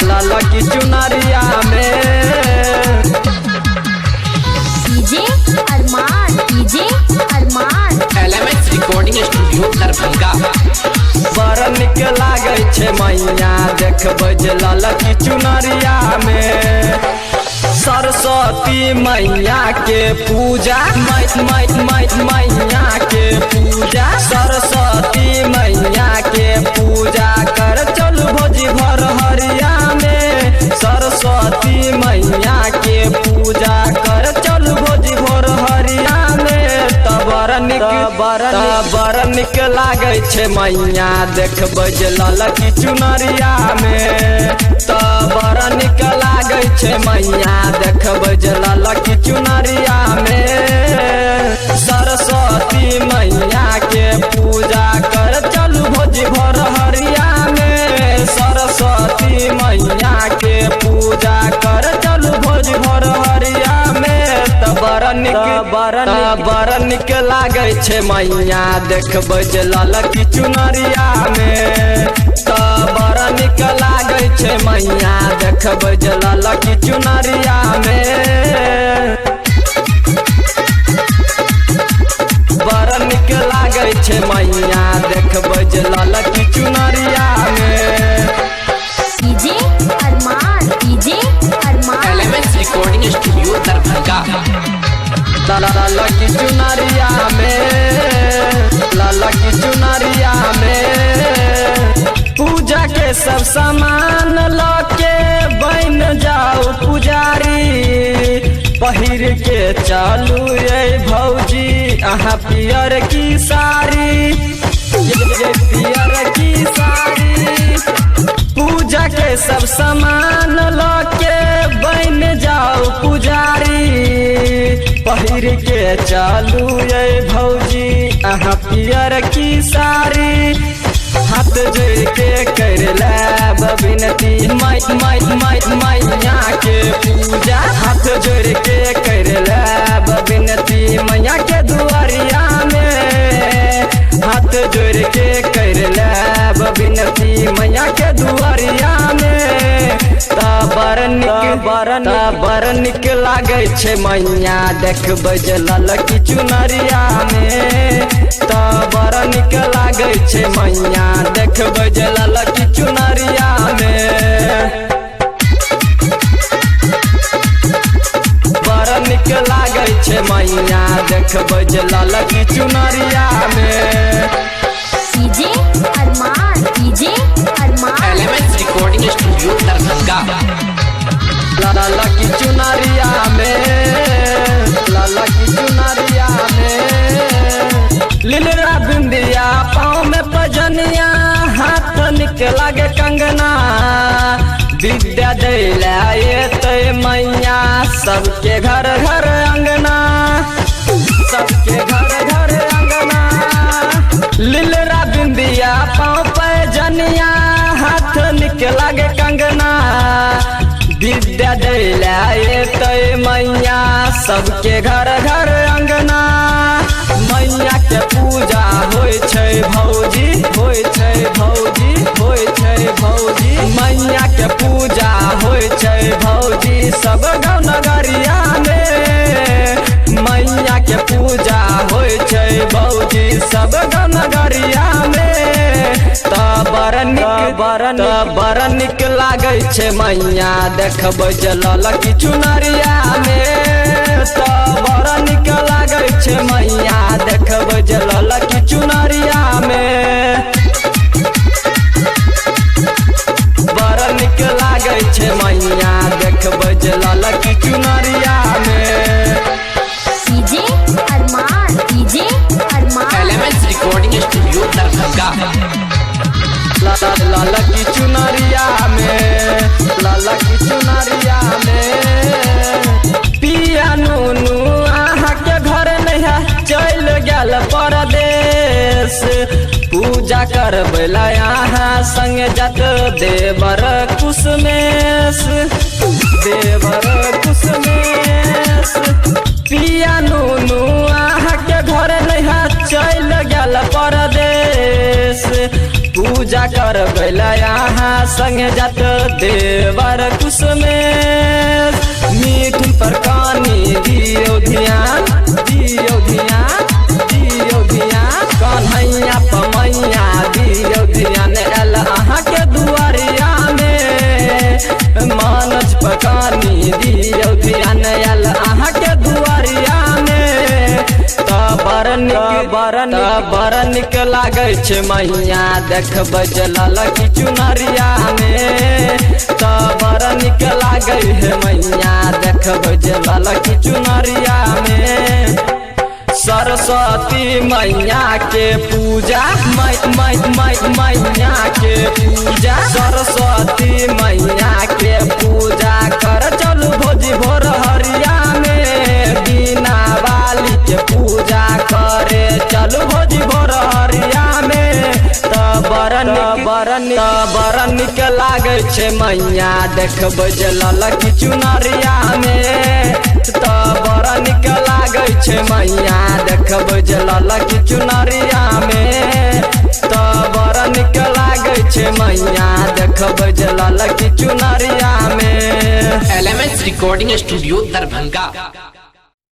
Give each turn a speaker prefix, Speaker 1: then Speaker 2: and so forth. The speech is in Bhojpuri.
Speaker 1: लाला की चुनरिया में
Speaker 2: डीजे अरमान
Speaker 3: LMS रिकॉर्डिंग स्टूडियो दरभंगा।
Speaker 1: बड़ निक लागे छे मैया देखबै जे लाला की चुनरिया में सरस्वती मैया के पूजा मैया के पूजा सरस्वती मैया के पूजा कर चलू भोजी भर हरिया में सरस्वती मैया के पूजा कर चलू भोजी भर हरिया में बड़ निक लागे छे मैया देखबै जे लाला की चुनरिया में बड़ निक लागे छे मैया देखबै जे लाला की चुनरिया में सरस्वती मैया के पूजा कर चलू भोजी भर हरिया में सरस्वती मैया के पूजा कर चलू भोजी भर हरिया में बड़ निक लागे छे मैया देखबै जे लाला की चुनरिया में बड़ निक लागे छे मैया देखबै जे लाला की चुनरिया में बड़ निक लागे छे मैया देखबै जे लाला की चुनरिया में
Speaker 2: डीजे अरमान
Speaker 3: LMS रिकॉर्डिंग स्टूडियो दरभंगा।
Speaker 1: लाला की चुनरिया में पूजा के सब सामान लके बन जाओ पुजारी पहिर के चालू ये भौजी अहाँ पियर की साड़ी पियर की साड़ी पूजा के सब सामान लके बन जाओ पुजारी पहिर के चालू ये भौजी अहाँ पियर की साड़ी हाथ जोड़ के कर लेब विनती मैया के पूजा हाथ जोड़ के कर लेब विनती मैया के दुआरिया में हाथ जोड़ के कर लेब विनती मैया के दुआरिया में बड़ निक लागे छे मैया देखबै जे लाला की चुनरिया में बड़ निक लागे छे मैया देखबै जे लाला की चुनरिया में बड़ निक लागे छे मैया देखबै जे लाला की चुनरिया में
Speaker 2: डीजे अरमान
Speaker 3: LMS रिकॉर्डिंग स्टूडियो दरभंगा।
Speaker 1: लाला की चुनरिया में लीलरा बिंदिया पाँव में पजनिया हाथ निक लागे कंगना विद्या दैला ये मैया सबके घर घर अंगना सबके घर घर अंगना लीलरा बिंदिया पाँव पजनिया हाथ निक लागे कंगना विद्या दैला ये मैया सबके घर घर अंगना मैया के पूजा होय छै भौजी मैया के पूजा होय छै भौजी सब गाँव नगरिया में मैया के पूजा होय छै भौजी सब गाँव नगरिया में बड़ निक लागे छे मैया देखबै जे लाला की चुनरिया में बड़ निक लागे छे मैया देखबै जे लाला की चुनरिया में बड़ निक लागे छे मैया देखबै जे लाला की चुनरिया में
Speaker 2: डीजे अरमान
Speaker 3: LMS रिकॉर्डिंग स्टूडियो दरभंगा।
Speaker 1: लाला की चुनरिया में पिया नूनू अहाँ के घर नैया चल गेल परदेश पूजा करबै ला यहाँ संग जत देवर कुसमेश पिया नूनू अहाँ के घर नैया चल गेल परदेश पूजा कर गैला यहाँ संगे जात देवर कुश में मिठुन पर कानी दियो ध्यान दियो ध्यान दियो ध्यान कन्हैया पमैया दियो ध्यान एल अहाँ के दुआरिया में मानस पकानी दियो ध्यान एल अहाँ के दुआरिया में बड़ निक लागै छै मैया देखबै जलल की चुनरिया में बड़ निक लागै है मैया देखबै जलल की चुनरिया में सरस्वती मैया के पूजा मैया के पूजा सरस्वती मैया के पूजा कर चलू भोजी भोर हरिया में बीना वाली के पूजा करे चलू भोजी भोर हरिया में बड़ निक लागै छै मैया देखबै जलल की चुनरिया में बड़ निक लागै छै मैया देखबै जलल की चुनरिया में बड़ निक लागै छै मैया देखबै जलल की चुनरिया में
Speaker 3: LMS Recording Studio Darbhanga।